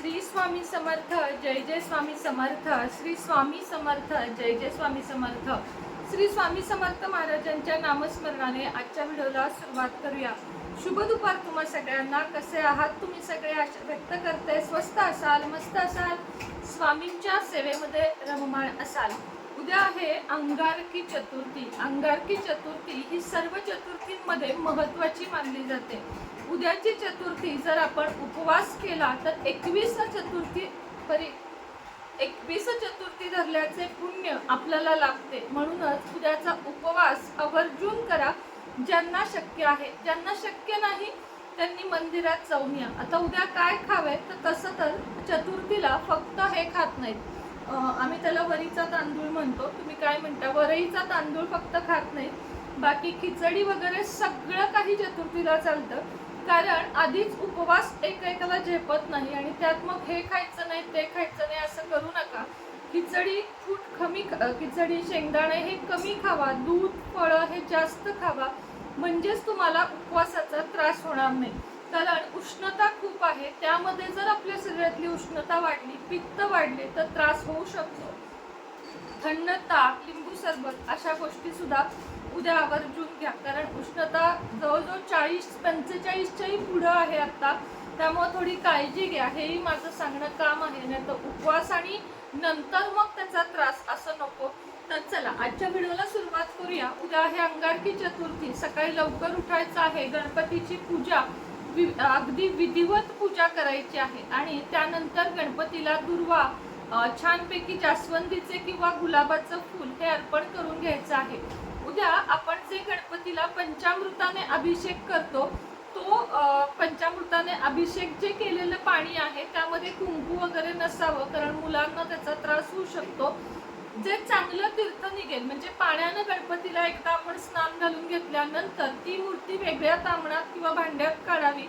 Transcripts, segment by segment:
श्री स्वामी समर्थ, जय जय स्वामी समर्थ, श्री स्वामी समर्थ, जय जय स्वामी समर्थ। श्री स्वामी समर्थ महाराजांच्या नामस्मरणाने आजच्या व्हिडिओला सुरुवात करूया। शुभ दुपार तुम्हा सगळ्यांना। कसे आहात तुम्ही सगळे? आशा व्यक्त करते स्वस्थ असाल, मस्त असाल, स्वामींच्या सेवेमध्ये रममाण असाल। उद्या आहे अंगारकी चतुर्थी। अंगारकी चतुर्थी ही सर्व चतुर्थींमध्ये महत्त्वाची मानली जाते। उद्याची चतुर्थी जर आपण उपवास केला तर 21 चतुर्थी धरल्याचे पुण्य आपल्याला लाभते। म्हणूनच उद्याचा उपवास आवर्जून करा ज्यांना शक्य आहे। ज्यांना शक्य नाही त्यांनी मंदिरात जाऊन या। आता उद्या काय खावे तर तसं तर चतुर्थीला फक्त हे खात नाहीत, आम्ही त्याला वरीचा तांदूळ म्हणतो, तुम्ही काय म्हणता, वरईचा तांदूळ फक्त खात नाहीत, बाकी खिचडी वगैरे सगळं काही चतुर्थीला चालतं। कारण आधीच उपवास एकेकाला झेपत नाही आणि त्यात मग हे खायचं नाही ते खायचं नाही असं करू नका। खिचडी खिचडी शेंगदाणे हे कमी खावा, दूध फळं हे जास्त खावा, म्हणजेच तुम्हाला उपवासाचा त्रास होणार नाही। कारण उष्णता खूप आहे, त्यामध्ये जर आपल्या शरीरातली उष्णता वाढली, पित्त वाढले तर त्रास होऊ शकतो। थंड ताक, लिंबू सरबत अशा गोष्टी सुद्धा उद्या आवर्जून घ्या। कारण उष्णता जवळजवळ 40-45च्याही पुढं आहे आता, त्यामुळे थोडी काळजी घ्या, हेही माझं सांगणं काम आहे। नाही तर उपवास आणि नंतर मग त्याचा त्रास असं नको। तर चला आजच्या व्हिडिओला सुरुवात करूया। उद्या आहे अंगारकी चतुर्थी, सकाळी लवकर उठायचं आहे, गणपतीची पूजा अगदी विधिवत पूजा करायची आहे आणि त्यानंतर गणपतीला दुर्वा छानपैकी जास्वंदीचे किंवा गुलाबाचं फूल हे अर्पण करून घ्यायचं आहे। उद्या आपण जे गणपतीला पंचामृताने अभिषेक करतो तो पंचामृताने अभिषेक जे केलेलं पाणी आहे त्यामध्ये कुंकू वगैरे नसावं, कारण मुलांना त्याचा त्रास होऊ शकतो। जे चांगलं तीर्थ निघेल म्हणजे पाण्यानं गणपतीला एकदा आपण स्नान घालून घेतल्यानंतर ती मूर्ती वेगळ्या तांबणात किंवा भांड्यात काढावी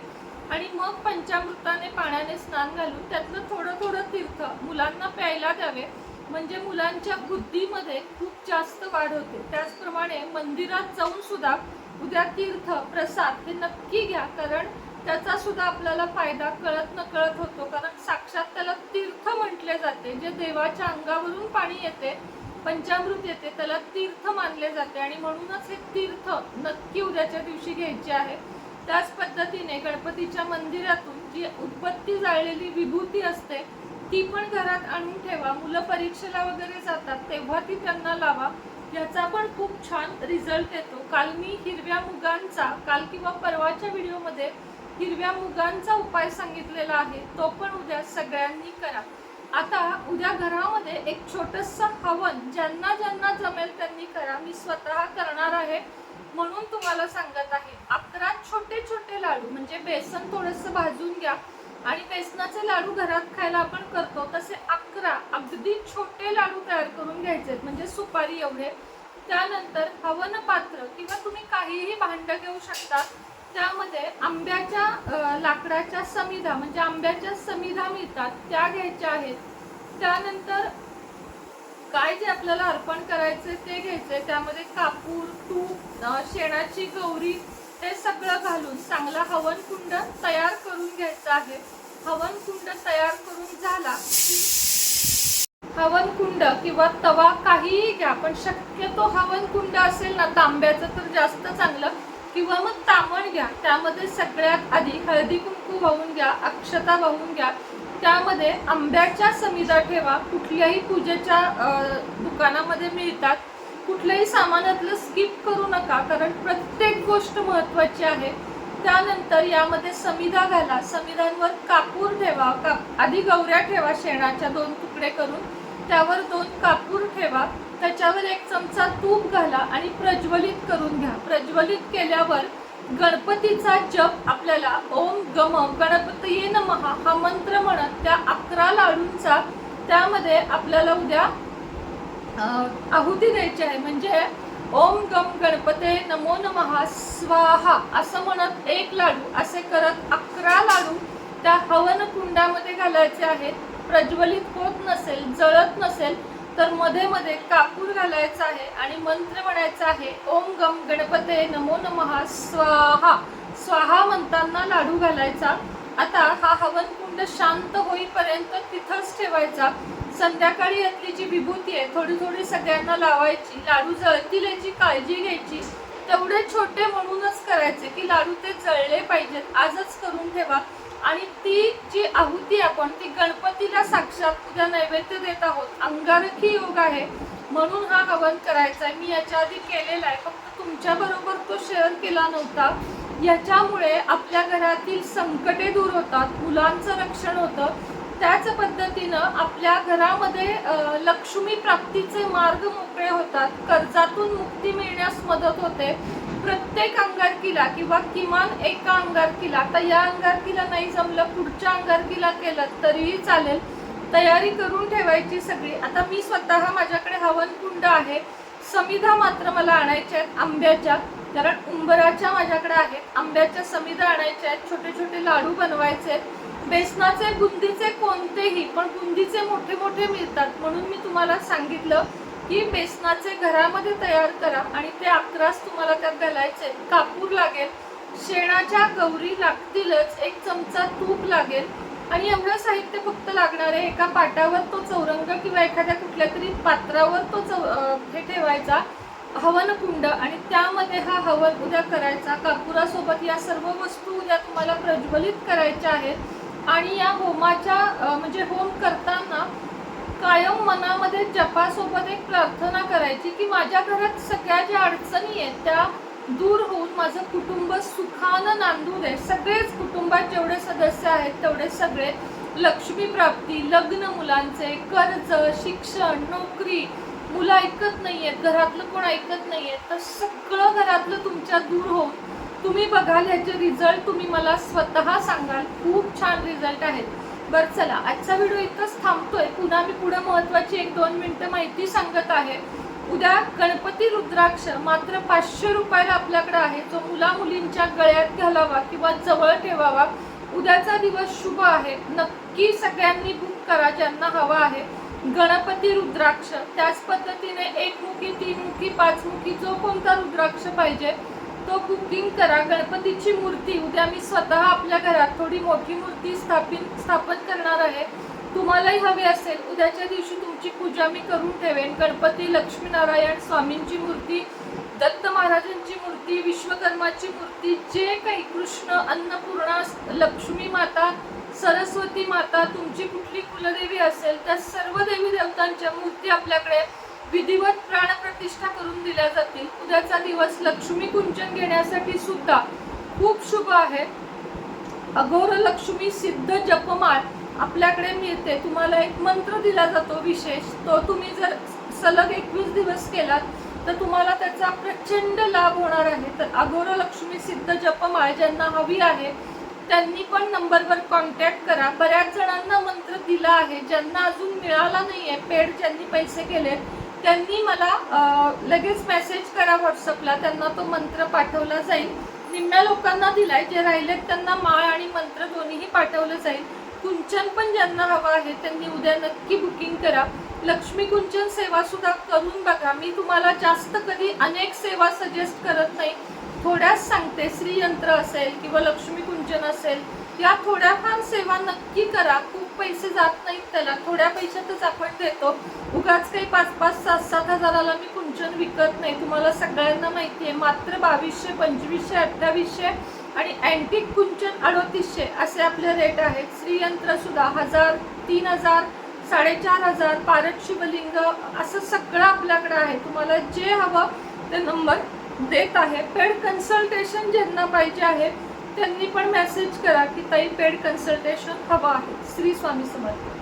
आणि मग पंचामृताने पाण्याने स्नान घालून त्यातलं थोडं थोडं तीर्थ मुलांना प्यायला द्यावे, म्हणजे मुलांच्या बुद्धीमध्ये खूप जास्त वाढ होते। त्याचप्रमाणे मंदिरात जाऊन सुद्धा उद्या तीर्थ प्रसाद हे नक्की घ्या, कारण त्याचा सुद्धा आपल्याला फायदा कळत नकळत होतो। कारण साक्षात त्याला तीर्थ म्हटले जाते, जे देवाच्या अंगावरून पाणी येते, पंचामृत येते, त्याला तीर्थ मानले जाते आणि म्हणूनच हे तीर्थ नक्की उद्याच्या दिवशी घ्यायचे आहे। त्याच पद्धतीने गणपतीच्या मंदिरातून जी उदबत्ती जाळलेली विभूती असते ती पण घरात आणून ठेवा। मुलं परीक्षेला वगैरे जातात तेव्हा ती त्यांना लावा, याचा पण खूप छान रिझल्ट येतो। काल मी हिरव्या मुगांचा, काल किंवा परवाच्या व्हिडिओमध्ये हिरव्या मुगांचा उपाय सांगितलेला आहे, तो पण उद्या सगळ्यांनी करा। आता उद्या घरामध्ये एक छोटंसं हवन ज्यांना ज्यांना जमेल त्यांनी करा, मी स्वतः करणार आहे म्हणून तुम्हाला सांगत आहे। 11 छोटे छोटे लाडू, म्हणजे बेसन थोडंसं भाजून घ्या आणि बेसनाचे लाडू घरात खायला आपण करतो तसे 11 अगदी छोटे लाडू तयार करून घ्यायचे, म्हणजे सुपारी एवढे। त्यानंतर हवन पात्र किंवा तुम्ही काहीही भांड घेऊ शकता, त्यामध्ये आंब्याच्या लाकडाच्या समिधा, म्हणजे आंब्याच्या समिधा मिळतात त्या घ्यायच्या आहेत। त्यानंतर काय जे आपल्याला अर्पण करायचे ते घ्यायचे, त्यामध्ये कापूर, तूप, शेणाची गौरी हे सगळं घालून चांगला हवन कुंड तयार करून घ्यायचा आहे। हवन कुंड तयार करून झाला, हवन कुंड किंवा तवा काहीही घ्या, पण शक्यतो हवन कुंड असेल ना तांब्याचं तर जास्त चांगलं, किंवा मग तामण घ्या। त्यामध्ये सगळ्यात आधी हळदी कुंकू वाहून घ्या, अक्षता वाहून घ्या, त्यामध्ये आंब्याच्या समिधा ठेवा। कुठल्याही पूजेच्या दुकानामध्ये मिळतात, कुठल्याही सामानातलं स्किप करू नका, कारण प्रत्येक गोष्ट महत्त्वाची आहे। त्यानंतर यामध्ये समिधा घाला, समिधांवर कापूर ठेवा, आधी गौऱ्या ठेवा शेणाच्या 2 तुकडे करून, त्यावर 2 कापूर ठेवा, त्याच्यावर 1 चमचा तूप घाला आणि प्रज्वलित करून घ्या। प्रज्वलित केल्यावर गणपतीचा जप आपल्याला ओम गम गणपतये नमः हा मंत्र म्हणत त्या 11 लाडूंचा त्यामध्ये आपल्याला उद्या आहुती द्यायची आहे। म्हणजे ओम गम गणपते नमो नमः स्वाहा असं म्हणत 1 लाडू, असे करत 11 लाडू त्या हवन कुंडामध्ये घालायचे आहेत। प्रज्वलित होत नसेल, जळत नसेल तर मध्ये मध्ये कापूर घालायचा आहे आणि मंत्र म्हणायचा आहे ओम गम गणपते नमो नमः स्वाहा। स्वाहा म्हणताना लाडू घालायचा। आता हा हवन कुंड कुंड शांत होईपर्यंत तिथंच ठेवायचा. संध्याकाळी यातली जी विभूती आहे थोडी थोडी सगळ्यांना लावायची. लाडू जळतील याची काळजी घ्यायची. तेवढे छोटे म्हणूनच करायचे की लाडू ते जळले पाहिजेत. आजच करून ठेवा. आणि ती जी आहुती आपण ती गणपतीला साक्षात उद्या नैवेद्य देत आहोत. अंगारकी योग आहे म्हणून हा हवन करायचा आहे. मी याच्या आधी केलेला आहे, फक्त तुमच्या बरोबर तो शेअर केला नव्हता. याच्यामुळे आपल्या घरातील संकटे दूर होतात, मुलांचं रक्षण होतं. त्याच पद्धतीनं आपल्या घरामध्ये लक्ष्मी प्राप्तीचे मार्ग मोकळे होतात. कर्जातून मुक्ती मिळण्यास मदत होते. प्रत्येक अंगारकीला किंवा किमान एका अंगारकीला, आता या अंगारकीला नाही जमलं पुढच्या अंगारकीला केलं तरीही चालेल, तयारी करून ठेवायची सगळी. आता मी स्वतः माझ्याकडे हवन कुंड आहे. समिधा मात्र मला आणायच्या आहेत आंब्याच्या, कारण उंबराच्या माझ्याकडे आहेत. आंब्याच्या समिधा आणायच्या आहेत. छोटे छोटे लाडू बनवायचे आहेत. बेसनाचे बुंदीचे कोणतेही, पण बुंदीचे मोठे मोठे मिळतात म्हणून मी तुम्हाला सांगितलं की बेसनाचे घरामध्ये तयार करा. आणि ते 11 तुम्हाला त्यात घालायचे. कापूर लागेल, शेणाच्या गौरी लागतीलच, 1 चमचा तूप लागेल. आणि एवढं साहित्य फक्त लागणार आहे. एका पाटावर तो चौरंग किंवा एखाद्या कुठल्या तरी पात्रावर तो हे ठेवायचा हवन कुंड, आणि त्यामध्ये हा हवन उद्या करायचा. कापुरासोबत या सर्व वस्तू उद्या तुम्हाला प्रज्वलित करायच्या आहेत. आणि या होमाच्या म्हणजे होम करताना कायम मनामध्ये जपासोबत एक प्रार्थना करायची की माझ्या घरात सगळ्या ज्या अडचणी आहेत त्या दूर होऊन माझं कुटुंब सुखानं नांदू दे. सगळेच कुटुंबात जेवढे सदस्य आहेत तेवढे सगळे लक्ष्मी प्राप्ती, लग्न मुलांचे, कर्ज, शिक्षण, नोकरी, मुलं ऐकत नाहीयेत, घरातलं कोण ऐकत नाहीयेत, तर सगळं घरातलं तुमच्या दूर होऊन तुम्ही बघाल ह्याचे रिझल्ट तुम्ही मला स्वतः सांगाल. खूप छान रिझल्ट आहेत. बरं चला, आजचा व्हिडिओ इथंच थांबतोय. पुन्हा मी पुढे महत्त्वाची 1-2 मिनिटं माहिती सांगत आहे. उद्या गणपती रुद्राक्ष मात्र 500 रुपयाला आपल्याकडे आहे, जो मुला मुलींच्या गळ्यात घालावा किंवा जवळ ठेवावा. उद्याचा दिवस शुभ आहे. नक्की सगळ्यांनी बुक करा ज्यांना हवा आहे. गणपती रुद्राक्ष, त्याच पद्धतीने 1 मुखी, 3 मुखी, 5 मुखी जो कोणता रुद्राक्ष पाहिजे तो बुकिंग करा. गणपतीची मूर्ती उद्या मी स्वतः आपल्या घरात थोडी मोठी मूर्ती स्थापन करणार आहे. तुम्हालाही हवे असेल उद्याच्या दिवशी तुमची पूजा मी करून ठेवेन. गणपती, लक्ष्मीनारायण स्वामींची मूर्ती, दत्त महाराजांची मूर्ती, विश्वकर्माची मूर्ती, जे काही कृष्ण, अन्नपूर्णा, लक्ष्मी माता, सरस्वती माता, तुमची कुठली कुलदेवी असेल त्या सर्व देवी देवतांच्या मूर्ती आपल्याकडे विधिवत प्राणप्रतिष्ठा करून दिल्या जातील. उद्याचा दिवस लक्ष्मी कुंचन घेण्यासाठी सुद्धा खूप शुभ आहे. अघोर लक्ष्मी सिद्ध जपमाळ आपल्याकडे मिळते. तुम्हाला एक मंत्र दिला जातो विशेष, तो तुम्ही जर सलग 21 दिवस केलात तर तुम्हाला त्याचा प्रचंड लाभ होणार आहे. तर अघोर लक्ष्मी सिद्ध जपमाळ ज्यांना हवी आहे त्यांनी पण नंबरवर कॉन्टॅक्ट करा. बऱ्याच जणांना मंत्र दिला आहे, ज्यांना अजून मिळाला नाहीये, पेड ज्यांनी पैसे केले त्यांनी मला लगेच मेसेज करा व्हॉट्सअपला, त्यांना तो मंत्र पाठवला जाईल. निम्म्या लोकांना दिलाय, जे राहिलेत त्यांना माळ आणि मंत्र दोन्हीही पाठवलं जाईल. कुंचन पण ज्यांना हवं आहे त्यांनी उद्या नक्की बुकिंग करा. लक्ष्मी कुंचन सेवा सुद्धा करून बघा. मी तुम्हाला जास्त कधी अनेक सेवा सजेस्ट करत नाही, थोड्याच सांगते. श्रीयंत्र असेल किंवा लक्ष्मी कुंचन असेल, या थोड्याफार सेवा नक्की करा. खूप पैसे जात नाहीत त्याला, थोड्या पैशातच आपण देतो. उगाच काही 5-5, 7-7 हजाराला मी कुंचन विकत नाही, तुम्हाला सगळ्यांना माहिती आहे. मात्र 2200, 2500, 2800 आणि अँटिक कुंचन 3800 असे आपले रेट आहेत. श्रीयंत्र सुद्धा 1000, 3000, 4500, पारद शिवलिंग असं सगळं आपल्याकडे आहे. तुम्हाला जे हवं ते नंबर देत आहे. पेड कन्सल्टेशन ज्यांना पाहिजे आहे त्यांनी पण मेसेज करा की ताई पेड कन्सल्टेशन हवं आहे. श्री स्वामी समर्थ.